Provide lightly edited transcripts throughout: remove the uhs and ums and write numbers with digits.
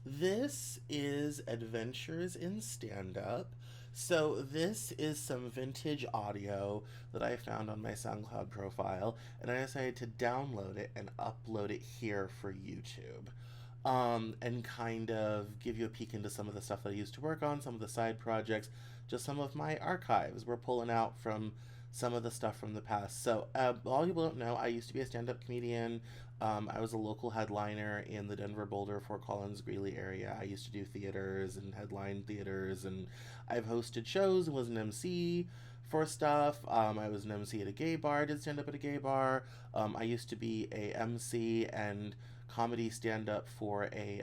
This is Adventures in Stand-Up. So, this is some vintage audio that I found on my SoundCloud profile, and I decided to download it and upload it here for YouTube. And kind of give you a peek into some of the stuff that I used to work on, some of the side projects, just some of my archives. We're pulling out from some of the stuff from the past. So, a lot of people don't know, I used to be a stand up comedian. I was a local headliner in the Denver, Boulder, Fort Collins, Greeley area. I used to do theaters and headline theaters, and I've hosted shows and was an MC for stuff. I was an MC at a gay bar, did stand up at a gay bar. I used to be a MC and comedy stand up for a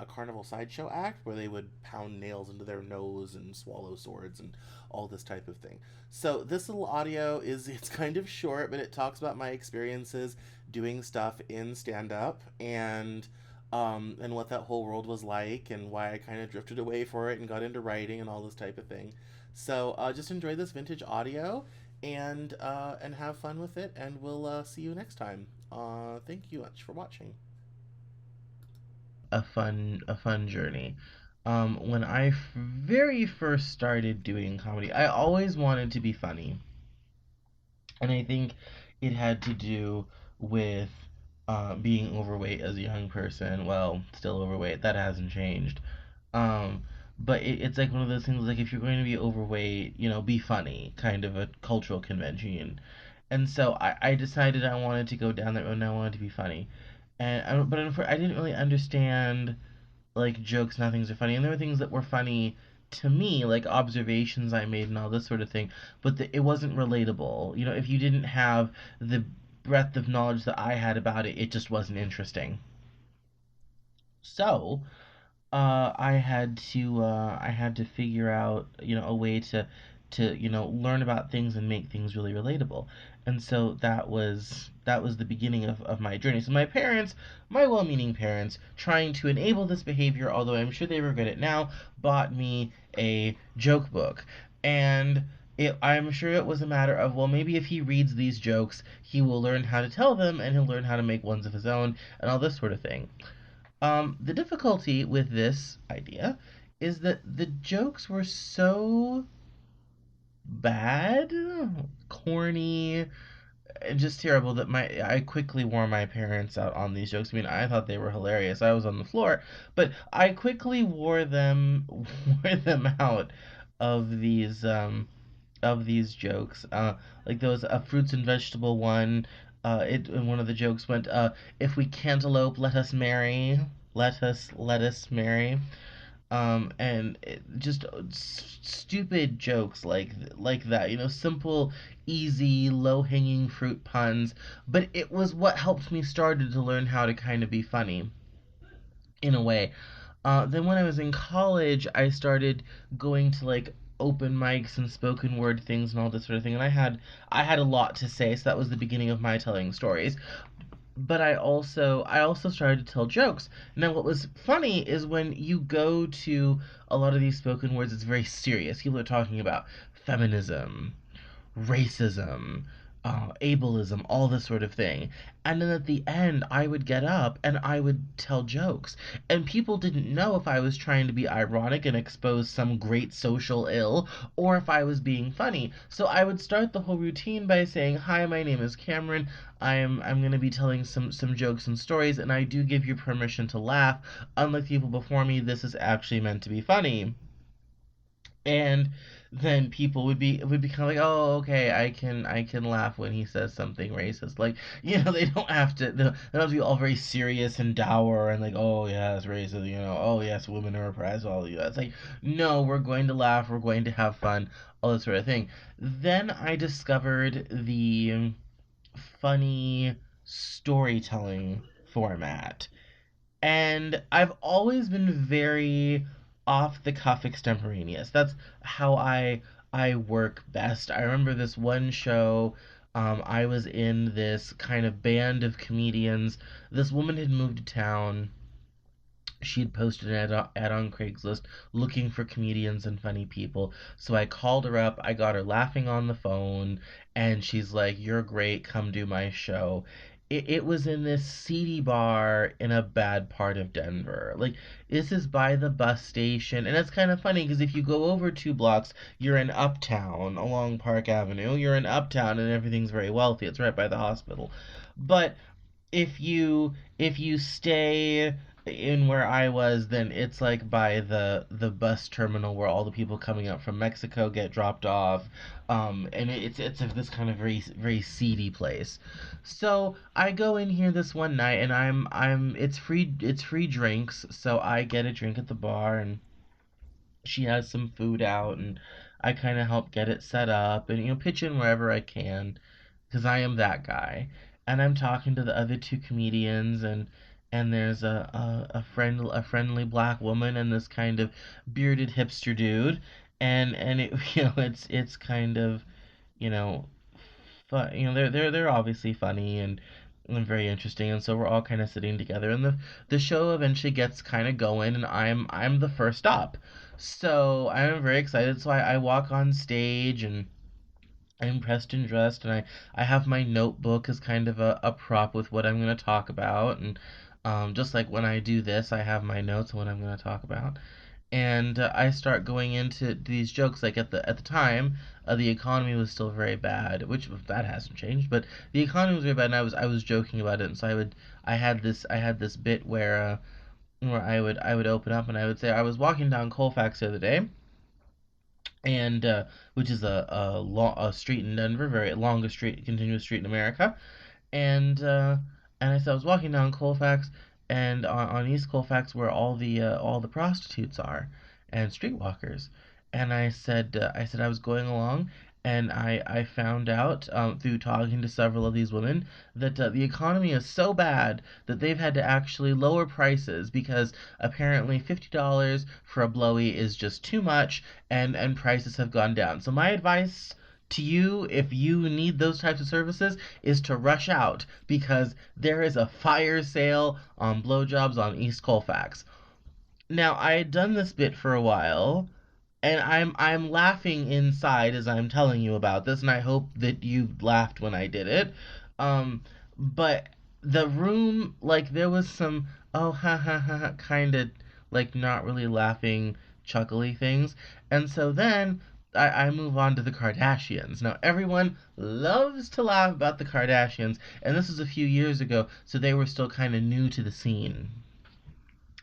carnival sideshow act where they would pound nails into their nose and swallow swords and all this type of thing. So this little audio it's kind of short, but it talks about my experiences doing stuff in stand up and what that whole world was like and why I kind of drifted away for it and got into writing and all this type of thing. So just enjoy this vintage audio and have fun with it, and we'll see you next time. Thank you much for watching. A fun journey. When I very first started doing comedy, I always wanted to be funny, and I think it had to do with being overweight as a young person. Well, still overweight. That hasn't changed. Um, but it's like one of those things like if you're going to be overweight, be funny, kind of a cultural convention. And so I decided I wanted to go down that road and I wanted to be funny. But I didn't really understand like jokes, not things are funny. And there were things that were funny to me, like observations I made and all this sort of thing, but it wasn't relatable. If you didn't have the breadth of knowledge that I had about it, it just wasn't interesting. So, I had to figure out a way to learn about things and make things really relatable. And so that was the beginning of my journey. So my parents, my well-meaning parents, trying to enable this behavior, although I'm sure they regret it now, bought me a joke book. And I'm sure it was a matter of, well, maybe if he reads these jokes, he will learn how to tell them and he'll learn how to make ones of his own and all this sort of thing. The difficulty with this idea is that the jokes were so bad, corny, and just terrible that my I quickly wore my parents out on these jokes. I mean, I thought they were hilarious. I was on the floor, but I quickly wore them wore them out of these jokes. Like there was a fruits and vegetable one. And one of the jokes went, "If we cantaloupe, let us marry. Let us marry." And just stupid jokes like that. Simple, easy, low-hanging fruit puns. But it was what helped me started to learn how to kind of be funny in a way. Then when I was in college, I started going to like open mics and spoken word things and all this sort of thing, and I had a lot to say, so that was the beginning of my telling stories. But I also started to tell jokes. Now, what was funny is when you go to a lot of these spoken words, it's very serious. People are talking about feminism, racism, ableism, all this sort of thing. And then at the end, I would get up and I would tell jokes. And people didn't know if I was trying to be ironic and expose some great social ill or if I was being funny. So I would start the whole routine by saying, "Hi, my name is Cameron. I'm going to be telling some jokes and stories, and I do give you permission to laugh. Unlike people before me, this is actually meant to be funny." And then people would be kind of like, "Oh, okay, I can laugh when he says something racist." Like, they don't have to be all very serious and dour and like, "Oh yeah, it's racist," "Oh yes, women are oppressed," all of that. It's like, no, we're going to laugh, we're going to have fun, all that sort of thing. Then I discovered the funny storytelling format. And I've always been very off the cuff extemporaneous. That's how I work best. I remember this one show. I was in this kind of band of comedians. This woman had moved to town. She had posted an ad on Craigslist looking for comedians and funny people. So I called her up. I got her laughing on the phone, and she's like, "You're great. Come do my show." it was in this seedy bar in a bad part of Denver. Like, this is by the bus station, and it's kind of funny because if you go over 2 blocks, you're in Uptown along Park Avenue. You're in Uptown, and everything's very wealthy. It's right by the hospital. But if you stay in where I was, then it's like by the bus terminal where all the people coming up from Mexico get dropped off, and this kind of very seedy place. So I go in here this one night, and I'm it's free drinks, so I get a drink at the bar, and she has some food out, and I kind of help get it set up, and pitch in wherever I can, because I am that guy. And I'm talking to the other two comedians, and there's a friendly black woman and this kind of bearded hipster dude, and it it's kind of you know fun. They're obviously funny and very interesting, and so we're all kind of sitting together, and the show eventually gets kind of going, and I'm the first up, so I'm very excited. So I walk on stage, and I'm pressed and dressed, and I have my notebook as kind of a prop with what I'm going to talk about, and just like when I do this, I have my notes on what I'm going to talk about, and I start going into these jokes. Like at the time, the economy was still very bad, which that hasn't changed, but the economy was very bad, and I was joking about it, and so I had this bit where I would open up and I would say I was walking down Colfax the other day, and which is a street in Denver, very longest street, continuous street in America, and I said I was walking down Colfax, and on East Colfax where all the prostitutes are and streetwalkers, and I said I was going along, and I found out through talking to several of these women that the economy is so bad that they've had to actually lower prices because apparently $50 for a blowy is just too much, and prices have gone down. So my advice to you, if you need those types of services, is to rush out because there is a fire sale on blowjobs on East Colfax. Now, I had done this bit for a while, and I'm laughing inside as I'm telling you about this, and I hope that you laughed when I did it. Um, but the room, like, there was some oh ha ha ha ha kind of like not really laughing, chuckly things, and so then I move on to the Kardashians. Now everyone loves to laugh about the Kardashians, and this was a few years ago, so they were still kind of new to the scene.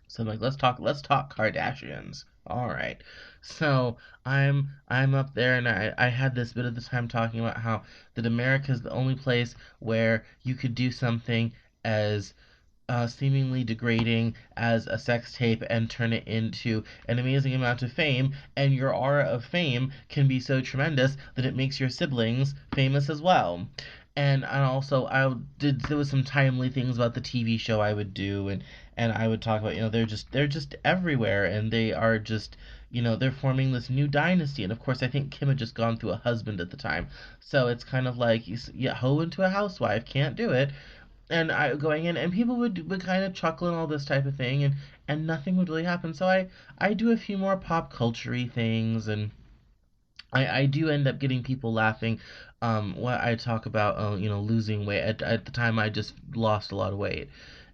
So I'm like, let's talk Kardashians. All right. So I'm up there, and I had this bit of the time talking about how that America is the only place where you could do something as seemingly degrading as a sex tape and turn it into an amazing amount of fame, and your aura of fame can be so tremendous that it makes your siblings famous as well. And also I did there was some timely things about the TV show I would do, and I would talk about they're just everywhere, and they are just they're forming this new dynasty. And of course I think Kim had just gone through a husband at the time, so it's kind of like yeah, hoe into a housewife, can't do it. And I going in, and people would kind of chuckle and all this type of thing, and nothing would really happen. So I do a few more pop culture things, and I do end up getting people laughing. What I talk about, losing weight. At the time, I just lost a lot of weight,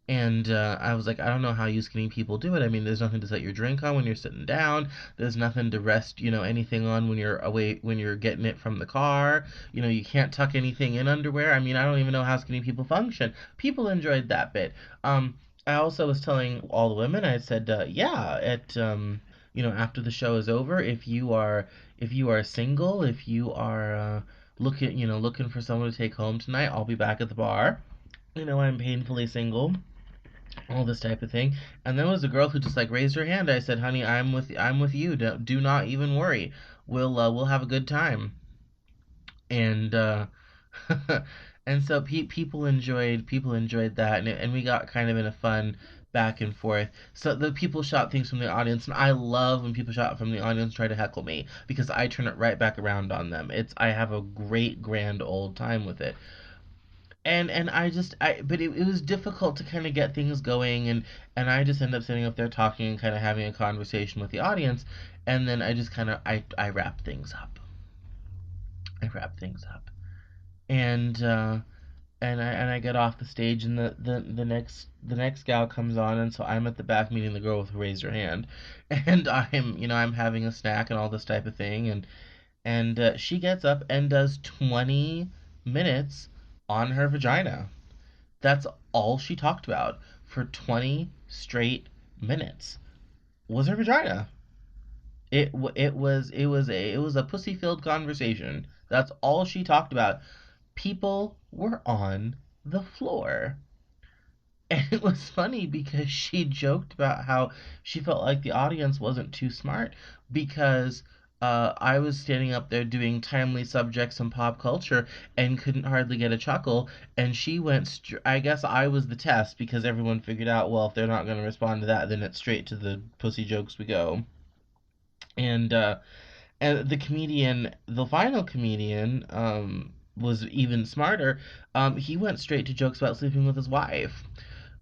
and I was like, I don't know how you skinny people do it. I mean, there's nothing to set your drink on when you're sitting down. There's nothing to rest, anything on when you're away, when you're getting it from the car. You can't tuck anything in underwear. I mean, I don't even know how skinny people function. People enjoyed that bit. I also was telling all the women, I said, yeah, after the show is over, if you are single, if you are looking for someone to take home tonight, I'll be back at the bar. I'm painfully single, all this type of thing. And there was a girl who just like raised her hand. I said, "Honey, I'm with you. Do not even worry. We'll have a good time." And and so people enjoyed that, and we got kind of in a fun back and forth. So the people shot things from the audience, and I love when people shot from the audience try to heckle me because I turn it right back around on them. I have a great grand old time with it. And but it was difficult to kind of get things going, and I just end up sitting up there talking and kind of having a conversation with the audience, and then I just kind of I wrap things up. I wrap things up. And and I get off the stage, and the next gal comes on, and so I'm at the back meeting the girl who raised her hand, and I'm having a snack and all this type of thing, and she gets up and does 20 minutes on her vagina. That's all she talked about for 20 straight minutes was her vagina. It was a pussy filled conversation. That's all she talked about. People were on the floor. And it was funny because she joked about how she felt like the audience wasn't too smart because I was standing up there doing timely subjects and pop culture and couldn't hardly get a chuckle. And she went, I guess I was the test because everyone figured out, well, if they're not going to respond to that, then it's straight to the pussy jokes we go. And the comedian, the final comedian, was even smarter. He went straight to jokes about sleeping with his wife.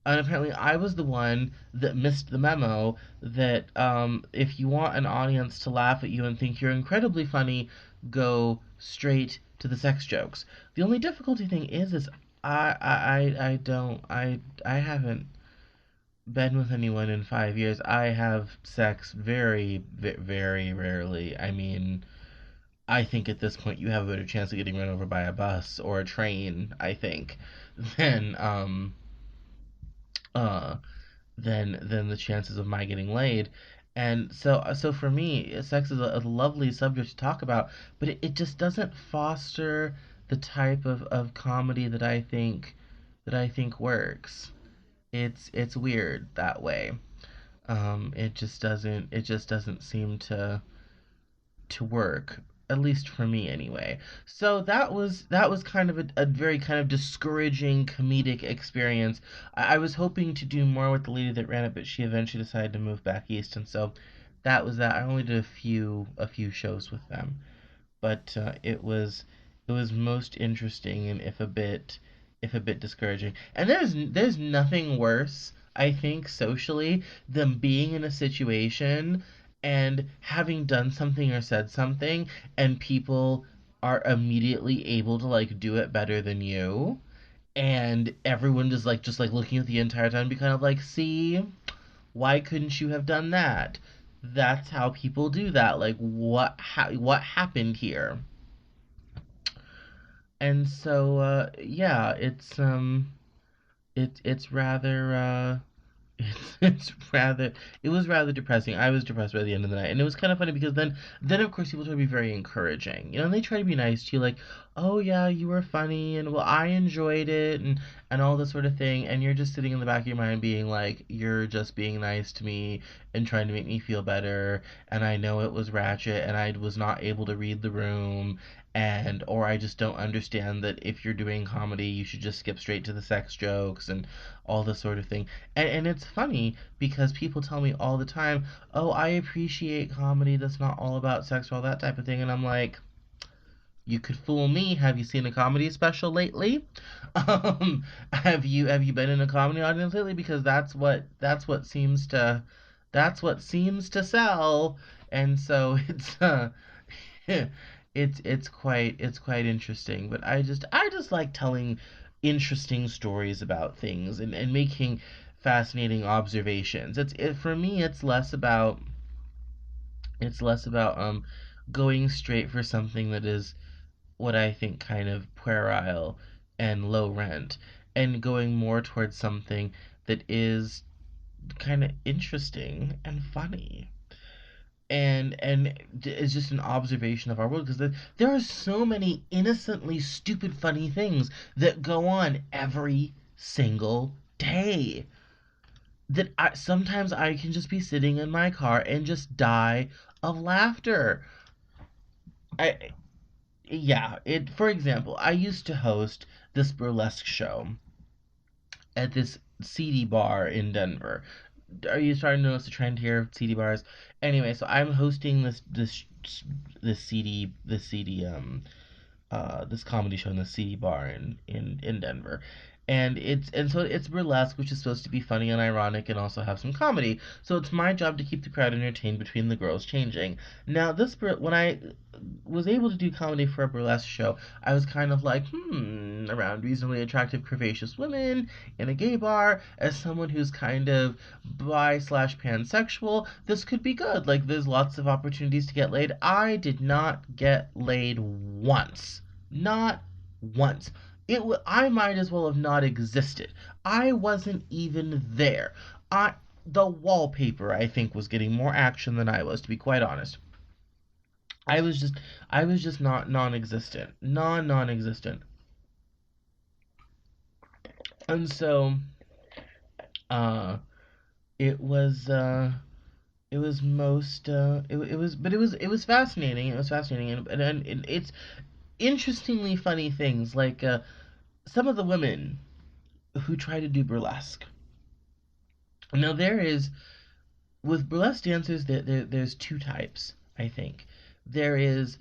And apparently, I was the one that missed the memo that if you want an audience to laugh at you and think you're incredibly funny, go straight to the sex jokes. The only difficulty thing is I don't I haven't been with anyone in 5 years. I have sex very, very rarely. I mean, I think at this point you have a better chance of getting run over by a bus or a train, I think, than uh than the chances of my getting laid. And so for me, sex is a lovely subject to talk about, but it just doesn't foster the type of comedy that I think works. It's weird that way. It just doesn't seem to work, at least for me anyway. So that was kind of a very kind of discouraging comedic experience. I was hoping to do more with the lady that ran it, but she eventually decided to move back east, and so that was that. I only did a few shows with them, but it was most interesting, and if a bit discouraging. And there's nothing worse, I think, socially than being in a situation and having done something or said something and people are immediately able to like do it better than you, and everyone just like looking at the entire time, be kind of like, see, why couldn't you have done that? That's how people do that. Like, what happened here? And so yeah, it's rather it was rather depressing. I was depressed by the end of the night, and it was kind of funny because then of course people try to be very encouraging, and they try to be nice to you, like, oh yeah, you were funny, and well, I enjoyed it, and all this sort of thing, and you're just sitting in the back of your mind being like, you're just being nice to me and trying to make me feel better, and I know it was ratchet, and I was not able to read the room, and or I just don't understand that if you're doing comedy, you should just skip straight to the sex jokes and all this sort of thing. And it's funny because people tell me all the time, oh, I appreciate comedy that's not all about sex or all that type of thing. And I'm like, you could fool me. Have you seen a comedy special lately? Have you been in a comedy audience lately? Because that's what seems to sell. And so it's quite interesting. But I just like telling interesting stories about things and making fascinating observations. For me it's less about going straight for something that is what I think kind of puerile and low rent, and going more towards something that is kind of interesting and funny. And it's just an observation of our world because there are so many innocently stupid funny things that go on every single day that sometimes I can just be sitting in my car and just die of laughter. I Yeah, it for example, I used to host this burlesque show at this seedy bar in Denver. Are you starting to notice the trend here of seedy bars? Anyway, so I'm hosting this seedy this comedy show in the seedy bar in Denver. And so it's burlesque, which is supposed to be funny and ironic and also have some comedy. So it's my job to keep the crowd entertained between the girls changing. Now, when I was able to do comedy for a burlesque show, I was kind of like, around reasonably attractive, curvaceous women in a gay bar. As someone who's kind of bi slash pansexual, this could be good. Like, there's lots of opportunities to get laid. I did not get laid once. Not once. I might as well have not existed. I wasn't even there. I The wallpaper, I think, was getting more action than I was, to be quite honest. I was just I was just not non-existent. Non-existent. And so uh it was it was most it was but it was fascinating. It was fascinating, and it's interestingly funny things like some of the women who try to do burlesque. Now there is with burlesque dancers there's two types, I think. There is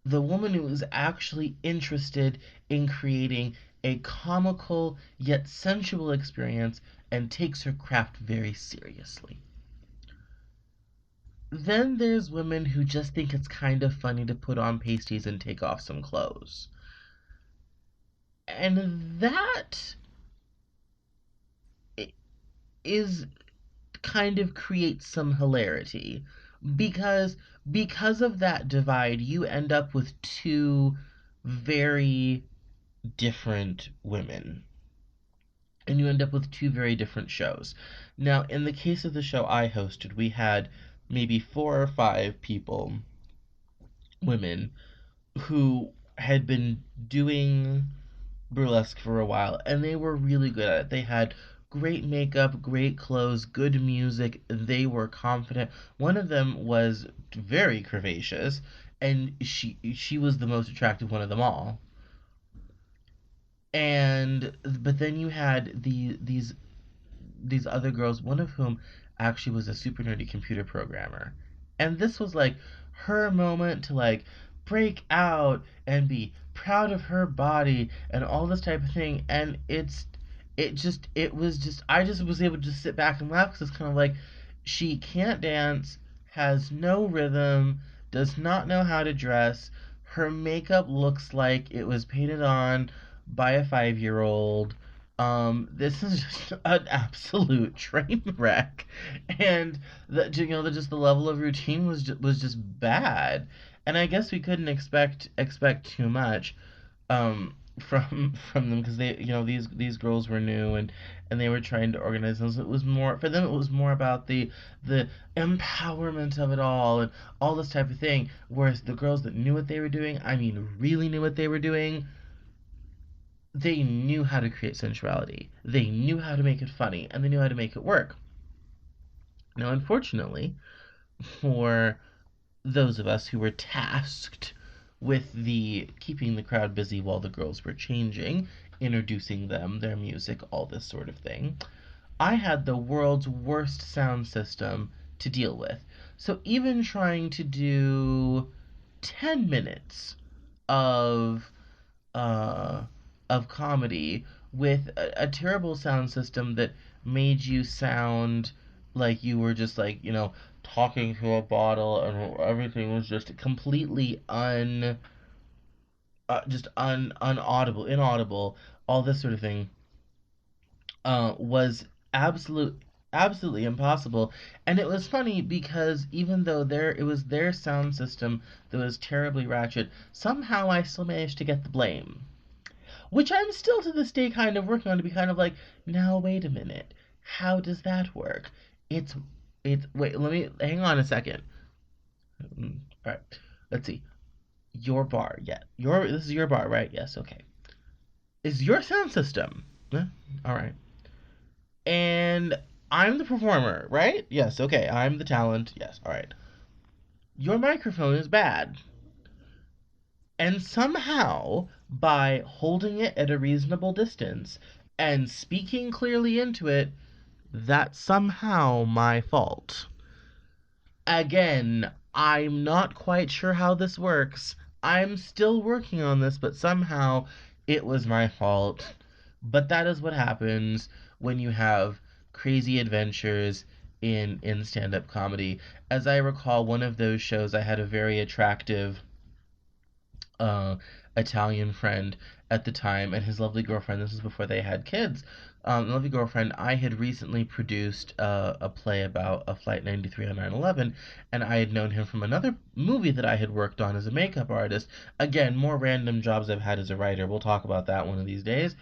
the woman who is actually interested in creating a comical yet sensual experience and takes her craft very seriously. Then there's women who just think it's kind of funny to put on pasties and take off some clothes. And that is kind of creates some hilarity because because of that divide you end up with two very different women, and you end up with two very different shows. Now, in the case of the show I hosted, we had maybe four or five people, women, who had been doing burlesque for a while, and they were really good at it. They had great makeup, great clothes, good music. They were confident. One of them was very curvaceous, and she was the most attractive one of them all. And but then you had these other girls, one of whom actually was a super nerdy computer programmer. And this was like her moment to like break out and be proud of her body and all this type of thing. And it was just I just was able to just sit back and laugh because it's kind of like she can't dance, has no rhythm, does not know how to dress. Her makeup looks like it was painted on by a 5-year old. This is just an absolute train wreck, and just the level of routine was just bad, and I guess we couldn't expect too much, from them because these girls were new, and they were trying to organize themselves. It was more for them. It was more about the empowerment of it all and all this type of thing. Whereas the girls that knew what they were doing, I mean, really knew what they were doing, they knew how to create sensuality. They knew how to make it funny, and they knew how to make it work. Now, unfortunately, for those of us who were tasked with the keeping the crowd busy while the girls were changing, introducing them, their music, all this sort of thing, I had the world's worst sound system to deal with. So even trying to do 10 minutes of uh, of comedy with a terrible sound system that made you sound like you were just like talking to a bottle, and everything was just completely unaudible, inaudible, all this sort of thing, was absolutely impossible. And it was funny because even though it was their sound system that was terribly ratchet, somehow I still managed to get the blame, which I'm still to this day kind of working on, to be kind of like, now wait a minute, how does that work? It's it's wait, let me hang on a second. All right, let's see. Your bar, yeah. Your This is your bar, right? Yes, okay. Is your sound system? Yeah, all right. And I'm the performer, right? Yes, okay. I'm the talent. Yes, all right. Your microphone is bad. And somehow, by holding it at a reasonable distance and speaking clearly into it, that's somehow my fault. Again, I'm not quite sure how this works. I'm still working on this, but somehow it was my fault. But that is what happens when you have crazy adventures in stand-up comedy. As I recall, one of those shows I had a very attractive uh, Italian friend at the time and his lovely girlfriend. This was before they had kids. Lovely girlfriend. I had recently produced a play about a Flight 93 on 9/11, and I had known him from another movie that I had worked on as a makeup artist. Again, more random jobs I've had as a writer. We'll talk about that one of these days.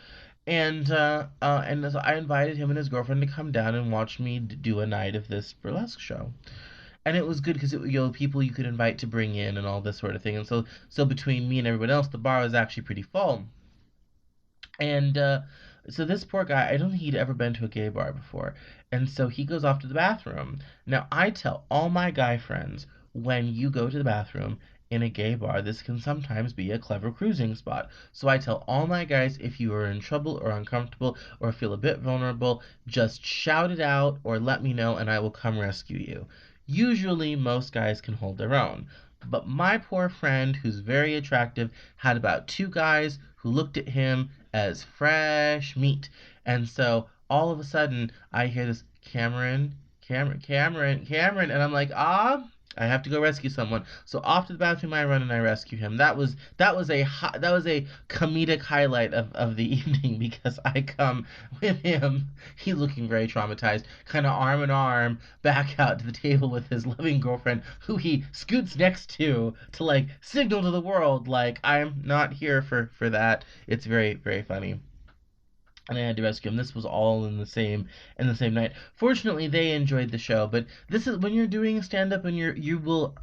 And so I invited him and his girlfriend to come down and watch me do a night of this burlesque show, and it was good because people you could invite to bring in and all this sort of thing. And so between me and everyone else, the bar was actually pretty full. And so this poor guy, I don't think he'd ever been to a gay bar before. And so he goes off to the bathroom. Now, I tell all my guy friends, when you go to the bathroom in a gay bar, this can sometimes be a clever cruising spot. So I tell all my guys, if you are in trouble or uncomfortable or feel a bit vulnerable, just shout it out or let me know and I will come rescue you. Usually, most guys can hold their own. But my poor friend, who's very attractive, had about two guys who looked at him as fresh meat. And so all of a sudden, I hear this Cameron, and I'm like, I have to go rescue someone. So off to the bathroom I run and I rescue him. That was a comedic highlight of the evening because I come with him. He's looking very traumatized, kind of arm in arm back out to the table with his loving girlfriend, who he scoots next to like signal to the world like I'm not here for that. It's very very funny, and I had to rescue him. This was all in the same night. Fortunately, they enjoyed the show. But this is when you're doing stand up and you will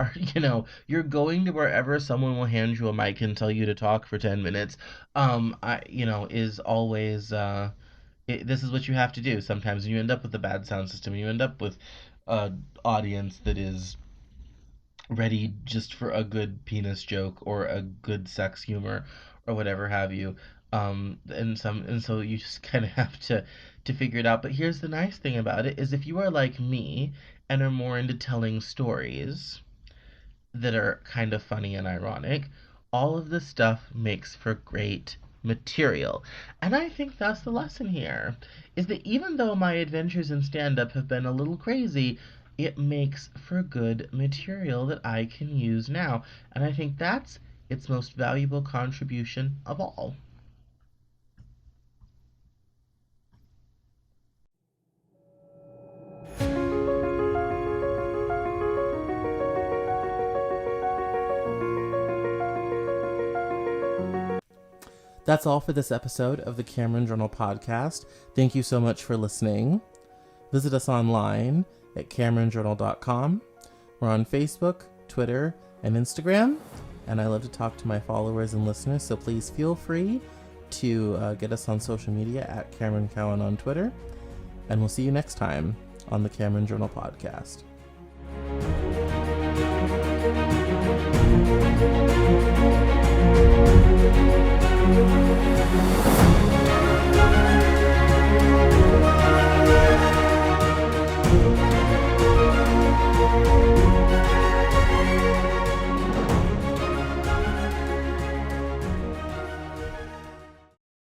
you're going to wherever someone will hand you a mic and tell you to talk for 10 minutes. I is always this is what you have to do. Sometimes you end up with a bad sound system. You end up with a audience that is ready just for a good penis joke or a good sex humor or whatever have you. And so you just kind of have to figure it out. But here's the nice thing about it is if you are like me and are more into telling stories that are kind of funny and ironic, all of this stuff makes for great material. And I think that's the lesson here is that even though my adventures in stand up have been a little crazy, it makes for good material that I can use now. And I think that's its most valuable contribution of all. That's all for this episode of the Cameron Journal podcast. Thank you so much for listening. Visit us online at CameronJournal.com. We're on Facebook, Twitter, and Instagram, and I love to talk to my followers and listeners, so please feel free to get us on social media at Cameron Cowan on Twitter, and we'll see you next time on the Cameron Journal podcast.